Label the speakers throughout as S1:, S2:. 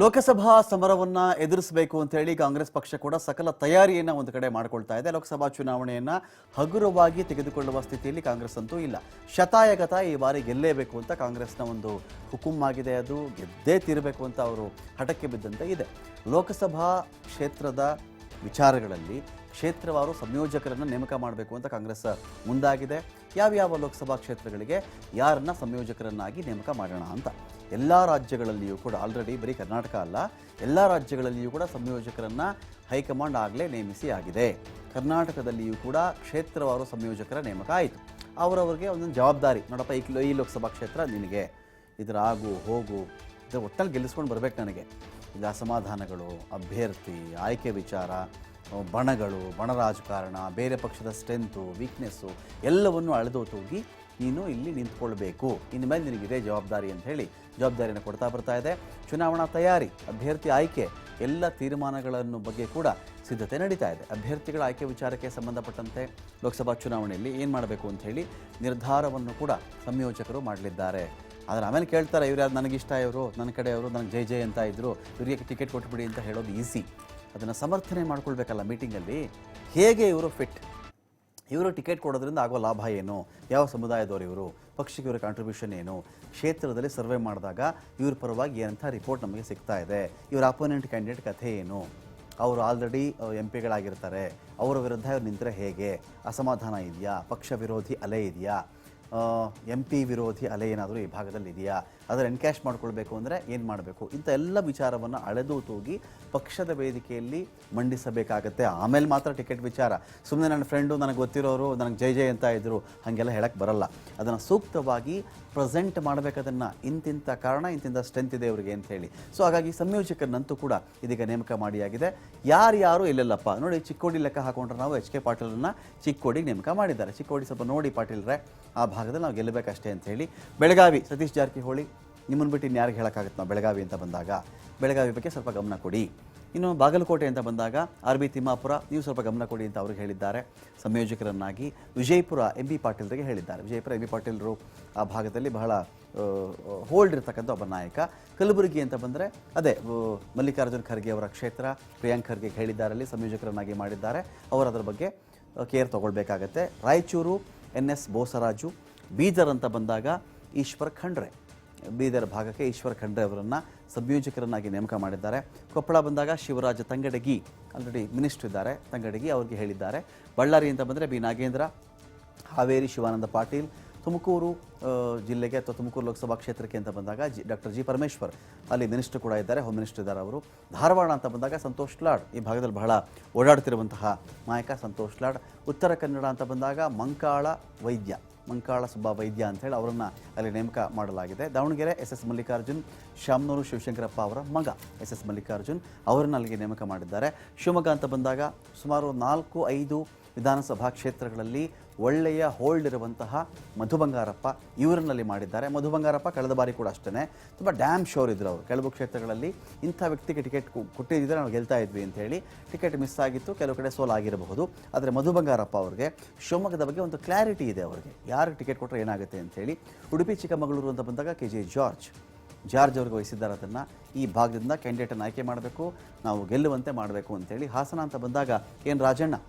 S1: ಲೋಕಸಭಾ ಸಮರವನ್ನ ಎದುರಿಸಬೇಕು ಅಂತ ಹೇಳಿ ಕಾಂಗ್ರೆಸ್ ಪಕ್ಷ ಕೂಡ ಸಕಲ ತಯಾರಿಯನ್ನ ಒಂದು ಕಡೆ ಮಾಡಿಕೊಳ್ತಾ ಇದೆ. ಲೋಕಸಭಾ ಚುನಾವಣೆಯನ್ನ ಹಗುರವಾಗಿ ತೆಗೆದುಕೊಳ್ಳುವ ಸ್ಥಿತಿಯಲ್ಲಿ ಕಾಂಗ್ರೆಸ್ ಅಂತೂ ಇಲ್ಲ. ಶತಾಯಗತ ಈ ಬಾರಿ ಗೆಲ್ಲೇಬೇಕು ಅಂತ ಕಾಂಗ್ರೆಸ್ನ ಒಂದು ಹುಕುಂ ಆಗಿದೆ. ಅದು ಗೆದ್ದೇ ತೀರಬೇಕು ಅಂತ ಅವರು ಹಠಕ್ಕೆ ಬಿದ್ದಂತೆ ಇದೆ. ಲೋಕಸಭಾ ಕ್ಷೇತ್ರದ ವಿಚಾರಗಳಲ್ಲಿ ಕ್ಷೇತ್ರವಾರು ಸಂಯೋಜಕರನ್ನು ನೇಮಕ ಮಾಡಬೇಕು ಅಂತ ಕಾಂಗ್ರೆಸ್ ಮುಂದಾಗಿದೆ. ಯಾವ್ಯಾವ ಲೋಕಸಭಾ ಕ್ಷೇತ್ರಗಳಿಗೆ ಯಾರನ್ನ ಸಂಯೋಜಕರನ್ನಾಗಿ ನೇಮಕ ಮಾಡೋಣ ಅಂತ ಎಲ್ಲ ರಾಜ್ಯಗಳಲ್ಲಿಯೂ ಕೂಡ ಆಲ್ರೆಡಿ ಬರೀ ಕರ್ನಾಟಕ ಅಲ್ಲ, ಎಲ್ಲ ರಾಜ್ಯಗಳಲ್ಲಿಯೂ ಕೂಡ ಸಂಯೋಜಕರನ್ನು ಹೈಕಮಾಂಡ್ ಆಗಲೇ ನೇಮಿಸಿ ಆಗಿದೆ. ಕರ್ನಾಟಕದಲ್ಲಿಯೂ ಕೂಡ ಕ್ಷೇತ್ರವಾರು ಸಂಯೋಜಕರ ನೇಮಕ ಆಯಿತು. ಅವರವರಿಗೆ ಒಂದೊಂದು ಜವಾಬ್ದಾರಿ, ನೋಡಪ್ಪ ಈ ಲೋಕಸಭಾ ಕ್ಷೇತ್ರ ನಿನಗೆ, ಇದರ ಆಗು ಹೋಗು, ಇದರ ಒಟ್ಟಲ್ಲಿ ಗೆಲ್ಲಿಸ್ಕೊಂಡು ಬರಬೇಕು ನನಗೆ. ಇಲ್ಲಿ ಅಸಮಾಧಾನಗಳು, ಅಭ್ಯರ್ಥಿ ಆಯ್ಕೆ ವಿಚಾರ, ಬಣ ರಾಜಕಾರಣ, ಬೇರೆ ಪಕ್ಷದ ಸ್ಟ್ರೆಂತು ವೀಕ್ನೆಸ್ಸು ಎಲ್ಲವನ್ನು ಅಳೆದು ತೂಗಿ ನೀನು ಇಲ್ಲಿ ನಿಂತ್ಕೊಳ್ಬೇಕು, ಇನ್ನು ಮೇಲೆ ನಿನಗಿದೆ ಜವಾಬ್ದಾರಿ ಅಂತ ಹೇಳಿ ಜವಾಬ್ದಾರಿಯನ್ನು ಕೊಡ್ತಾ ಬರ್ತಾ ಇದೆ. ಚುನಾವಣಾ ತಯಾರಿ, ಅಭ್ಯರ್ಥಿ ಆಯ್ಕೆ ಎಲ್ಲ ತೀರ್ಮಾನಗಳನ್ನು ಬಗ್ಗೆ ಕೂಡ ಸಿದ್ಧತೆ ನಡೀತಾ ಇದೆ. ಅಭ್ಯರ್ಥಿಗಳ ಆಯ್ಕೆ ವಿಚಾರಕ್ಕೆ ಸಂಬಂಧಪಟ್ಟಂತೆ ಲೋಕಸಭಾ ಚುನಾವಣೆಯಲ್ಲಿ ಏನು ಮಾಡಬೇಕು ಅಂತ ಹೇಳಿ ನಿರ್ಧಾರವನ್ನು ಕೂಡ ಸಂಯೋಜಕರು ಮಾಡಲಿದ್ದಾರೆ. ಆದರೆ ಆಮೇಲೆ ಕೇಳ್ತಾರೆ, ಇವ್ರು ಯಾರು ನನಗಿಷ್ಟ, ಇವರು ನನ್ನ ಕಡೆಯವರು, ನನಗೆ ಜೈ ಜೈ ಅಂತ ಇದ್ದರು, ಇವರಿಗೆ ಟಿಕೆಟ್ ಕೊಟ್ಬಿಡಿ ಅಂತ ಹೇಳೋದು ಈಸಿ. ಅದನ್ನು ಸಮರ್ಥನೆ ಮಾಡ್ಕೊಳ್ಬೇಕಲ್ಲ ಮೀಟಿಂಗಲ್ಲಿ. ಹೇಗೆ ಇವರು ಫಿಟ್, ಇವರು ಟಿಕೆಟ್ ಕೊಡೋದ್ರಿಂದ ಆಗೋ ಲಾಭ ಏನು, ಯಾವ ಸಮುದಾಯದವರು ಇವರು, ಪಕ್ಷಕ್ಕೆ ಇವರ ಕಾಂಟ್ರಿಬ್ಯೂಷನ್ ಏನು, ಕ್ಷೇತ್ರದಲ್ಲಿ ಸರ್ವೆ ಮಾಡಿದಾಗ ಇವ್ರ ಪರವಾಗಿ ಏನಂಥ ರಿಪೋರ್ಟ್ ನಮಗೆ ಸಿಗ್ತಾ ಇದೆ, ಇವರ ಅಪೋನೆಂಟ್ ಕ್ಯಾಂಡಿಡೇಟ್ ಕಥೆ ಏನು, ಅವರು ಆಲ್ರೆಡಿ ಎಂ ಪಿಗಳಾಗಿರ್ತಾರೆ, ಅವರ ವಿರುದ್ಧ ಇವ್ರು ನಿಂತರೆ ಹೇಗೆ, ಅಸಮಾಧಾನ ಇದೆಯಾ, ಪಕ್ಷ ವಿರೋಧಿ ಅಲೆ ಇದೆಯಾ, ಎಂ ಪಿ ವಿರೋಧಿ ಅಲೆ ಏನಾದರೂ ಈ ಭಾಗದಲ್ಲಿ ಇದೆಯಾ, ಅದರ ಎನ್ಕ್ಯಾಶ್ ಮಾಡ್ಕೊಳ್ಬೇಕು ಅಂದರೆ ಏನು ಮಾಡಬೇಕು, ಇಂಥ ಎಲ್ಲ ವಿಚಾರವನ್ನು ಅಳೆದು ತೂಗಿ ಪಕ್ಷದ ವೇದಿಕೆಯಲ್ಲಿ ಮಂಡಿಸಬೇಕಾಗತ್ತೆ. ಆಮೇಲೆ ಮಾತ್ರ ಟಿಕೆಟ್ ವಿಚಾರ. ಸುಮ್ಮನೆ ನನ್ನ ಫ್ರೆಂಡು, ನನಗೆ ಗೊತ್ತಿರೋರು, ನನಗೆ ಜೈ ಜೈ ಅಂತ ಇದ್ದರು, ಹಾಗೆಲ್ಲ ಹೇಳಕ್ಕೆ ಬರಲ್ಲ. ಅದನ್ನು ಸೂಕ್ತವಾಗಿ ಪ್ರೆಸೆಂಟ್ ಮಾಡಬೇಕದನ್ನು, ಇಂತಿಂಥ ಕಾರಣ ಇಂತಿಂಥ ಸ್ಟ್ರೆಂತ್ ಇದೆ ಅವರಿಗೆ ಅಂತ ಹೇಳಿ. ಸೊ ಹಾಗಾಗಿ ಸಂಯೋಜಕರನ್ನಂತೂ ಕೂಡ ಇದೀಗ ನೇಮಕ ಮಾಡಿಯಾಗಿದೆ. ಯಾರು ಎಲ್ಲೆಲ್ಲಪ್ಪ ನೋಡಿ, ಚಿಕ್ಕೋಡಿ ಲೆಕ್ಕ ಹಾಕೊಂಡ್ರೆ ನಾವು ಎಚ್ ಕೆ ಪಾಟೀಲನ್ನು ಚಿಕ್ಕೋಡಿಗೆ ನೇಮಕ ಮಾಡಿದ್ದಾರೆ. ಚಿಕ್ಕೋಡಿ ಸ್ವಲ್ಪ ನೋಡಿ ಪಾಟೀಲ್ರೆ, ಆ ಭಾಗದಲ್ಲಿ ನಾವು ಗೆಲ್ಲಬೇಕಷ್ಟೇ ಅಂತ ಹೇಳಿ. ಬೆಳಗಾವಿ ಸತೀಶ್ ಜಾರಕಿಹೊಳಿ, ನಿಮ್ಮನ್ನು ಬಿಟ್ಟು ಇನ್ಯಾರಿಗೆ ಹೇಳೋಕ್ಕಾಗುತ್ತೆ ನಾವು ಬೆಳಗಾವಿ ಅಂತ ಬಂದಾಗ, ಬೆಳಗಾವಿ ಬಗ್ಗೆ ಸ್ವಲ್ಪ ಗಮನ ಕೊಡಿ. ಇನ್ನು ಬಾಗಲಕೋಟೆ ಅಂತ ಬಂದಾಗ ಆರ್ ಬಿ ತಿಮ್ಮಾಪುರ, ನೀವು ಸ್ವಲ್ಪ ಗಮನ ಕೊಡಿ ಅಂತ ಅವ್ರಿಗೆ ಹೇಳಿದ್ದಾರೆ ಸಂಯೋಜಕರನ್ನಾಗಿ. ವಿಜಯಪುರ ಎಂ ಬಿ ಪಾಟೀಲ್ರಿಗೆ ಹೇಳಿದ್ದಾರೆ. ವಿಜಯಪುರ ಎಂ ಬಿ ಪಾಟೀಲರು ಆ ಭಾಗದಲ್ಲಿ ಬಹಳ ಹೋಲ್ಡ್ ಇರ್ತಕ್ಕಂಥ ಒಬ್ಬ ನಾಯಕ. ಕಲಬುರಗಿ ಅಂತ ಬಂದರೆ ಅದೇ ಮಲ್ಲಿಕಾರ್ಜುನ್ ಖರ್ಗೆ ಅವರ ಕ್ಷೇತ್ರ, ಪ್ರಿಯಾಂಕ್ ಖರ್ಗೆ ಹೇಳಿದ್ದಾರಲ್ಲಿ ಸಂಯೋಜಕರನ್ನಾಗಿ ಮಾಡಿದ್ದಾರೆ. ಅವರು ಅದರ ಬಗ್ಗೆ ಕೇರ್ ತೊಗೊಳ್ಬೇಕಾಗತ್ತೆ. Raichur N S Bosaraju. ಬೀದರ್ ಅಂತ ಬಂದಾಗ ಈಶ್ವರ್ ಖಂಡ್ರೆ, ಬೀದರ್ ಭಾಗಕ್ಕೆ ಈಶ್ವರ್ ಖಂಡ್ರೆ ಅವರನ್ನು ಸಂಯೋಜಕರನ್ನಾಗಿ ನೇಮಕ ಮಾಡಿದ್ದಾರೆ. ಕೊಪ್ಪಳ ಬಂದಾಗ ಶಿವರಾಜ ತಂಗಡಗಿ, ಆಲ್ರೆಡಿ ಮಿನಿಸ್ಟರ್ ಇದ್ದಾರೆ, ತಂಗಡಗಿ ಅವ್ರಿಗೆ ಹೇಳಿದ್ದಾರೆ. ಬಳ್ಳಾರಿ ಅಂತ ಬಂದರೆ ಬಿ ನಾಗೇಂದ್ರ. ಹಾವೇರಿ ಶಿವಾನಂದ ಪಾಟೀಲ್. ತುಮಕೂರು ಜಿಲ್ಲೆಗೆ ಅಥವಾ ತುಮಕೂರು ಲೋಕಸಭಾ ಕ್ಷೇತ್ರಕ್ಕೆ ಅಂತ ಬಂದಾಗ ಡಾಕ್ಟರ್ ಜಿ ಪರಮೇಶ್ವರ್, ಅಲ್ಲಿ ಮಿನಿಸ್ಟರ್ ಕೂಡ ಇದ್ದಾರೆ, ಹೋಮ್ ಮಿನಿಸ್ಟರ್ ಇದ್ದಾರೆ ಅವರು. ಧಾರವಾಡ ಅಂತ ಬಂದಾಗ ಸಂತೋಷ್ ಲಾಡ್, ಈ ಭಾಗದಲ್ಲಿ ಬಹಳ ಓಡಾಡ್ತಿರುವಂತಹ ನಾಯಕ ಸಂತೋಷ್ ಲಾಡ್. ಉತ್ತರ ಕನ್ನಡ ಅಂತ ಬಂದಾಗ ಮಂಕಾಳ ಸುಬ್ಬ ವೈದ್ಯ ಅಂತೇಳಿ ಅವರನ್ನು ಅಲ್ಲಿ ನೇಮಕ ಮಾಡಲಾಗಿದೆ. ದಾವಣಗೆರೆ ಎಸ್ ಎಸ್ ಮಲ್ಲಿಕಾರ್ಜುನ್, ಶಾಮನೂರು ಶಿವಶಂಕರಪ್ಪ ಅವರ ಮಗ ಎಸ್ ಎಸ್ ಮಲ್ಲಿಕಾರ್ಜುನ್, ಅವರನ್ನು ಅಲ್ಲಿಗೆ ನೇಮಕ ಮಾಡಿದ್ದಾರೆ. ಶಿವಮೊಗ್ಗ ಅಂತ ಬಂದಾಗ ಸುಮಾರು 4-5 ವಿಧಾನಸಭಾ ಕ್ಷೇತ್ರಗಳಲ್ಲಿ ಒಳ್ಳೆಯ ಹೋಲ್ಡ್ ಇರುವಂತಹ ಮಧು ಬಂಗಾರಪ್ಪ, ಇವರನ್ನಲ್ಲಿ ಮಾಡಿದ್ದಾರೆ. ಮಧು ಬಂಗಾರಪ್ಪ ಕಳೆದ ಬಾರಿ ಕೂಡ ಅಷ್ಟೇ ತುಂಬ ಡ್ಯಾಮ್ ಶೋರ್ ಇದ್ರು ಅವರು. ಕೆಲವು ಕ್ಷೇತ್ರಗಳಲ್ಲಿ ಇಂಥ ವ್ಯಕ್ತಿಗೆ ಟಿಕೆಟ್ ಕೊಟ್ಟಿದ್ದರೆ ನಾವು ಗೆಲ್ತಾ ಇದ್ವಿ ಅಂತ ಹೇಳಿ ಟಿಕೆಟ್ ಮಿಸ್ ಆಗಿತ್ತು, ಕೆಲವು ಕಡೆ ಸೋಲಾಗಿರಬಹುದು. ಆದರೆ ಮಧು ಬಂಗಾರಪ್ಪ ಅವ್ರಿಗೆ ಶಿವಮೊಗ್ಗದ ಬಗ್ಗೆ ಒಂದು ಕ್ಲಾರಿಟಿ ಇದೆ, ಅವರಿಗೆ ಯಾರಿಗೆ ಟಿಕೆಟ್ ಕೊಟ್ಟರೆ ಏನಾಗುತ್ತೆ ಅಂತ ಹೇಳಿ. ಉಡುಪಿ ಚಿಕ್ಕಮಗಳೂರು ಅಂತ ಬಂದಾಗ ಕೆ ಜೆ ಜಾರ್ಜ್ ಅವ್ರಿಗೆ ವಹಿಸಿದ್ದಾರೆ. ಅದನ್ನು ಈ ಭಾಗದಿಂದ ಕ್ಯಾಂಡಿಡೇಟನ್ನು ಆಯ್ಕೆ ಮಾಡಬೇಕು, ನಾವು ಗೆಲ್ಲುವಂತೆ ಮಾಡಬೇಕು ಅಂತೇಳಿ. ಹಾಸನ ಅಂತ ಬಂದಾಗ ಎನ್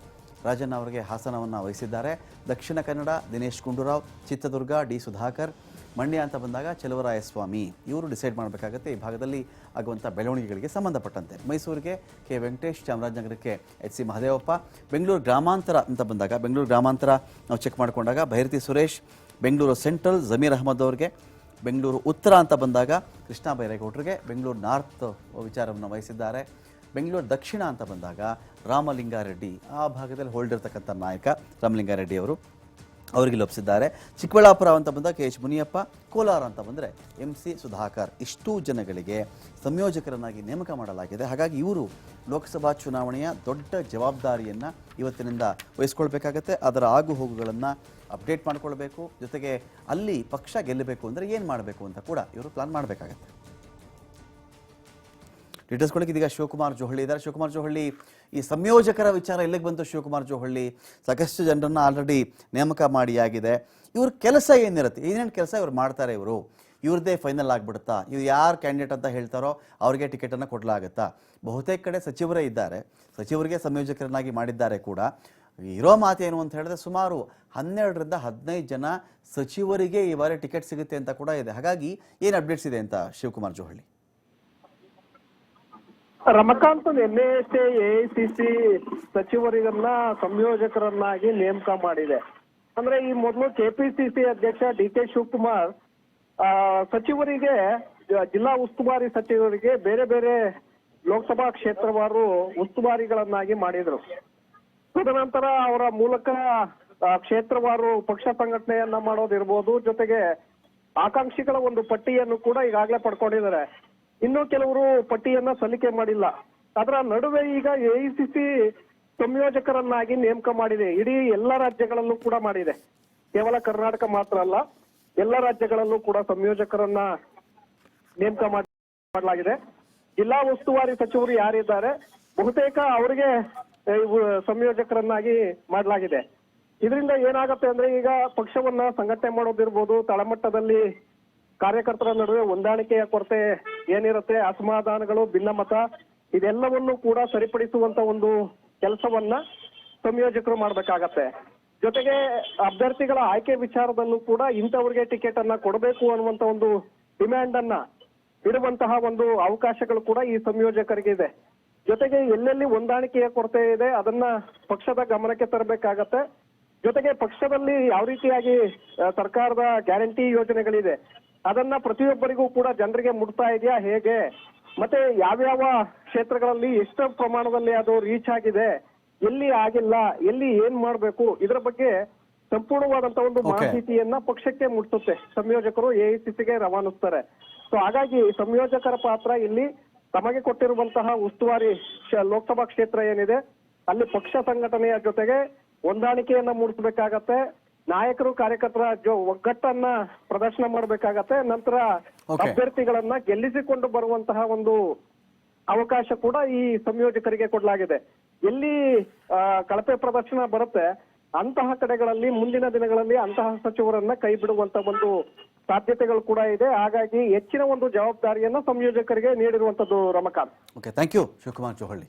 S1: ರಾಜಣ್ಣ ಅವರಿಗೆ ಹಾಸನವನ್ನು ವಹಿಸಿದ್ದಾರೆ. ದಕ್ಷಿಣ ಕನ್ನಡ ದಿನೇಶ್ ಗುಂಡೂರಾವ್. ಚಿತ್ರದುರ್ಗ ಡಿ ಸುಧಾಕರ್. ಮಂಡ್ಯ ಅಂತ ಬಂದಾಗ ಚಲುವರಾಯಸ್ವಾಮಿ, ಇವರು ಡಿಸೈಡ್ ಮಾಡಬೇಕಾಗತ್ತೆ ಈ ಭಾಗದಲ್ಲಿ ಆಗುವಂಥ ಬೆಳವಣಿಗೆಗಳಿಗೆ ಸಂಬಂಧಪಟ್ಟಂತೆ. ಮೈಸೂರಿಗೆ ಕೆ ವೆಂಕಟೇಶ್. ಚಾಮರಾಜನಗರಕ್ಕೆ ಎಚ್ ಸಿ ಮಹದೇವಪ್ಪ. ಬೆಂಗಳೂರು ಗ್ರಾಮಾಂತರ ಅಂತ ಬಂದಾಗ, ಬೆಂಗಳೂರು ಗ್ರಾಮಾಂತರ ನಾವು ಚೆಕ್ ಮಾಡಿಕೊಂಡಾಗ ಭೈರತಿ ಸುರೇಶ್. ಬೆಂಗಳೂರು ಸೆಂಟ್ರಲ್ ಜಮೀರ್ ಅಹಮದ್ ಅವ್ರಿಗೆ. ಬೆಂಗಳೂರು ಉತ್ತರ ಅಂತ ಬಂದಾಗ ಕೃಷ್ಣ ಬೈರೇಗೌಡರಿಗೆ ಬೆಂಗಳೂರು ನಾರ್ತ್ ವಿಚಾರವನ್ನು ವಹಿಸಿದ್ದಾರೆ. ಬೆಂಗಳೂರು ದಕ್ಷಿಣ ಅಂತ ಬಂದಾಗ ರಾಮಲಿಂಗಾರೆಡ್ಡಿ, ಆ ಭಾಗದಲ್ಲಿ ಹೋಲ್ಡ್ ಇರ್ತಕ್ಕಂಥ ನಾಯಕ ರಾಮಲಿಂಗಾರೆಡ್ಡಿ ಅವರು, ಅವರಿಗೆ ಲಭಿಸಿದ್ದಾರೆ. ಚಿಕ್ಕಬಳ್ಳಾಪುರ ಅಂತ ಬಂದಾಗ ಕೆ ಎಚ್ ಮುನಿಯಪ್ಪ. ಕೋಲಾರ ಅಂತ ಬಂದರೆ ಎಂ ಸಿ ಸುಧಾಕರ್. ಇಷ್ಟೂ ಜನಗಳಿಗೆ ಸಂಯೋಜಕರನ್ನಾಗಿ ನೇಮಕ ಮಾಡಲಾಗಿದೆ. ಹಾಗಾಗಿ ಇವರು ಲೋಕಸಭಾ ಚುನಾವಣೆಯ ದೊಡ್ಡ ಜವಾಬ್ದಾರಿಯನ್ನು ಇವತ್ತಿನಿಂದ ವಹಿಸ್ಕೊಳ್ಬೇಕಾಗತ್ತೆ. ಅದರ ಆಗು ಹೋಗುಗಳನ್ನು ಅಪ್ಡೇಟ್ ಮಾಡ್ಕೊಳ್ಬೇಕು. ಜೊತೆಗೆ ಅಲ್ಲಿ ಪಕ್ಷ ಗೆಲ್ಲಬೇಕು ಅಂದರೆ ಏನು ಮಾಡಬೇಕು ಅಂತ ಕೂಡ ಇವರು ಪ್ಲಾನ್ ಮಾಡಬೇಕಾಗತ್ತೆ. ಡೀಟೇಲ್ಸ್ಗಳಿಗೆ ಇದೀಗ ಶಿವಕುಮಾರ್ ಜೋಹಳ್ಳಿ ಇದ್ದಾರೆ. ಶಿವಕುಮಾರ್ ಜೋಹಳ್ಳಿ, ಈ ಸಂಯೋಜಕರ ವಿಚಾರ ಎಲ್ಲಿಗೆ ಬಂತು ಶಿವಕುಮಾರ್ ಜೋಹಳ್ಳಿ? ಸಾಕಷ್ಟು ಜನರನ್ನು ಆಲ್ರೆಡಿ ನೇಮಕ ಮಾಡಿಯಾಗಿದೆ. ಇವ್ರ ಕೆಲಸ ಏನಿರುತ್ತೆ, ಏನೇನು ಕೆಲಸ ಇವರು ಮಾಡ್ತಾರೆ? ಇವರು ಇವ್ರದ್ದೇ ಫೈನಲ್ ಆಗ್ಬಿಡುತ್ತಾ, ಇವ್ರು ಯಾರು ಕ್ಯಾಂಡಿಡೇಟ್ ಅಂತ ಹೇಳ್ತಾರೋ ಅವ್ರಿಗೆ ಟಿಕೆಟನ್ನು ಕೊಡಲಾಗುತ್ತಾ? ಬಹುತೇಕ ಕಡೆ ಸಚಿವರೇ ಇದ್ದಾರೆ, ಸಚಿವರಿಗೆ ಸಂಯೋಜಕರನ್ನಾಗಿ ಮಾಡಿದ್ದಾರೆ ಕೂಡ. ಇರೋ ಮಾತೇನು ಅಂತ ಹೇಳಿದ್ರೆ ಸುಮಾರು 12ರಿಂದ 15 ಜನ ಸಚಿವರಿಗೆ ಈ ಬಾರಿ ಟಿಕೆಟ್ ಸಿಗುತ್ತೆ ಅಂತ ಕೂಡ ಇದೆ. ಹಾಗಾಗಿ ಏನು ಅಪ್ಡೇಟ್ಸ್ ಇದೆ ಅಂತ ಶಿವಕುಮಾರ್ ಜೋಹಳ್ಳಿ.
S2: ರಮಕಾಂತ್ ನಿನ್ನೆಯಷ್ಟೇ ಎಐಸಿಸಿ ಸಚಿವರಿಗನ್ನ ಸಂಯೋಜಕರನ್ನಾಗಿ ನೇಮಕ ಮಾಡಿದೆ. ಅಂದ್ರೆ ಈ ಮೊದಲು ಕೆಪಿಸಿಸಿ ಅಧ್ಯಕ್ಷ ಡಿ.ಕೆ. ಶಿವಕುಮಾರ್ ಸಚಿವರಿಗೆ, ಜಿಲ್ಲಾ ಉಸ್ತುವಾರಿ ಸಚಿವರಿಗೆ ಬೇರೆ ಬೇರೆ ಲೋಕಸಭಾ ಕ್ಷೇತ್ರವಾರು ಉಸ್ತುವಾರಿಗಳನ್ನಾಗಿ ಮಾಡಿದ್ರು. ತದನಂತರ ಅವರ ಮೂಲಕ ಕ್ಷೇತ್ರವಾರು ಪಕ್ಷ ಸಂಘಟನೆಯನ್ನ ಮಾಡೋದಿರ್ಬೋದು, ಜೊತೆಗೆ ಆಕಾಂಕ್ಷಿಗಳ ಒಂದು ಪಟ್ಟಿಯನ್ನು ಕೂಡ ಈಗಾಗಲೇ ಪಡ್ಕೊಂಡಿದ್ದಾರೆ. ಇನ್ನು ಕೆಲವರು ಪಟ್ಟಿಯನ್ನ ಸಲ್ಲಿಕೆ ಮಾಡಿಲ್ಲ. ಅದರ ನಡುವೆ ಈಗ ಎಐಸಿಸಿ ಸಂಯೋಜಕರನ್ನಾಗಿ ನೇಮಕ ಮಾಡಿದೆ. ಇಡೀ ಎಲ್ಲ ರಾಜ್ಯಗಳಲ್ಲೂ ಕೂಡ ಮಾಡಿದೆ, ಕೇವಲ ಕರ್ನಾಟಕ ಮಾತ್ರ ಅಲ್ಲ, ಎಲ್ಲ ರಾಜ್ಯಗಳಲ್ಲೂ ಕೂಡ ಸಂಯೋಜಕರನ್ನ ನೇಮಕ ಮಾಡಲಾಗಿದೆ. ಜಿಲ್ಲಾ ಉಸ್ತುವಾರಿ ಸಚಿವರು ಯಾರಿದ್ದಾರೆ ಬಹುತೇಕ ಅವರಿಗೆ ಸಂಯೋಜಕರನ್ನಾಗಿ ಮಾಡಲಾಗಿದೆ. ಇದರಿಂದ ಏನಾಗುತ್ತೆ ಅಂದ್ರೆ ಈಗ ಪಕ್ಷವನ್ನ ಸಂಘಟನೆ ಮಾಡೋದಿರ್ಬೋದು, ತಳಮಟ್ಟದಲ್ಲಿ ಕಾರ್ಯಕರ್ತರ ನಡುವೆ ಹೊಂದಾಣಿಕೆಯ ಕೊರತೆ ಏನಿರುತ್ತೆ, ಅಸಮಾಧಾನಗಳು, ಭಿನ್ನಮತ, ಇದೆಲ್ಲವನ್ನು ಕೂಡ ಸರಿಪಡಿಸುವಂತ ಒಂದು ಕೆಲಸವನ್ನ ಸಂಯೋಜಕರು ಮಾಡ್ಬೇಕಾಗತ್ತೆ. ಜೊತೆಗೆ ಅಭ್ಯರ್ಥಿಗಳ ಆಯ್ಕೆ ವಿಚಾರದಲ್ಲೂ ಕೂಡ ಇಂಥವ್ರಿಗೆ ಟಿಕೆಟ್ ಅನ್ನ ಕೊಡಬೇಕು ಅನ್ನುವಂತ ಒಂದು ಡಿಮ್ಯಾಂಡ್ ಅನ್ನ ಇಡುವಂತಹ ಒಂದು ಅವಕಾಶಗಳು ಕೂಡ ಈ ಸಂಯೋಜಕರಿಗೆ ಇದೆ. ಜೊತೆಗೆ ಎಲ್ಲೆಲ್ಲಿ ಹೊಂದಾಣಿಕೆಯ ಕೊರತೆ ಇದೆ ಅದನ್ನ ಪಕ್ಷದ ಗಮನಕ್ಕೆ ತರಬೇಕಾಗತ್ತೆ. ಜೊತೆಗೆ ಪಕ್ಷದಲ್ಲಿ ಯಾವ ರೀತಿಯಾಗಿ ಸರ್ಕಾರದ ಗ್ಯಾರಂಟಿ ಯೋಜನೆಗಳಿದೆ ಅದನ್ನ ಪ್ರತಿಯೊಬ್ಬರಿಗೂ ಕೂಡ ಜನರಿಗೆ ಮುಟ್ತಾ ಇದೆಯಾ ಹೇಗೆ, ಮತ್ತೆ ಯಾವ್ಯಾವ ಕ್ಷೇತ್ರಗಳಲ್ಲಿ ಎಷ್ಟು ಪ್ರಮಾಣದಲ್ಲಿ ಅದು ರೀಚ್ ಆಗಿದೆ, ಎಲ್ಲಿ ಆಗಿಲ್ಲ, ಎಲ್ಲಿ ಏನ್ ಮಾಡ್ಬೇಕು, ಇದರ ಬಗ್ಗೆ ಸಂಪೂರ್ಣವಾದಂತ ಒಂದು ಮಾಹಿತಿಯನ್ನ ಪಕ್ಷಕ್ಕೆ ಮುಟ್ಟಿಸುತ್ತೆ ಸಂಯೋಜಕರು ಎಐಸಿಸಿಗೆ ರವಾನಿಸ್ತಾರೆ. ಸೊ ಹಾಗಾಗಿ ಸಂಯೋಜಕರ ಪಾತ್ರ ಇಲ್ಲಿ ತಮಗೆ ಕೊಟ್ಟಿರುವಂತಹ ಉಸ್ತುವಾರಿ ಲೋಕಸಭಾ ಕ್ಷೇತ್ರ ಏನಿದೆ ಅಲ್ಲಿ ಪಕ್ಷ ಸಂಘಟನೆಯ ಜೊತೆಗೆ ಹೊಂದಾಣಿಕೆಯನ್ನ ಮೂಡಿಸಬೇಕಾಗತ್ತೆ. ನಾಯಕರು ಕಾರ್ಯಕರ್ತರ ಒಗ್ಗಟ್ಟನ್ನ ಪ್ರದರ್ಶನ ಮಾಡಬೇಕಾಗತ್ತೆ. ನಂತರ ಅಭ್ಯರ್ಥಿಗಳನ್ನ ಗೆಲ್ಲಿಸಿಕೊಂಡು ಬರುವಂತಹ ಒಂದು ಅವಕಾಶ ಕೂಡ ಈ ಸಂಯೋಜಕರಿಗೆ ಕೊಡಲಾಗಿದೆ. ಎಲ್ಲಿ ಕಳಪೆ ಪ್ರದರ್ಶನ ಬರುತ್ತೆ ಅಂತಹ ಕಡೆಗಳಲ್ಲಿ ಮುಂದಿನ ದಿನಗಳಲ್ಲಿ ಅಂತಹ ಸಚಿವರನ್ನ ಕೈ ಬಿಡುವಂತ ಒಂದು ಸಾಧ್ಯತೆಗಳು ಕೂಡ ಇದೆ. ಹಾಗಾಗಿ ಹೆಚ್ಚಿನ ಒಂದು ಜವಾಬ್ದಾರಿಯನ್ನ ಸಂಯೋಜಕರಿಗೆ ನೀಡಿರುವಂತದ್ದು Ramakanth.
S1: Okay, thank you Shivakumar Johalli.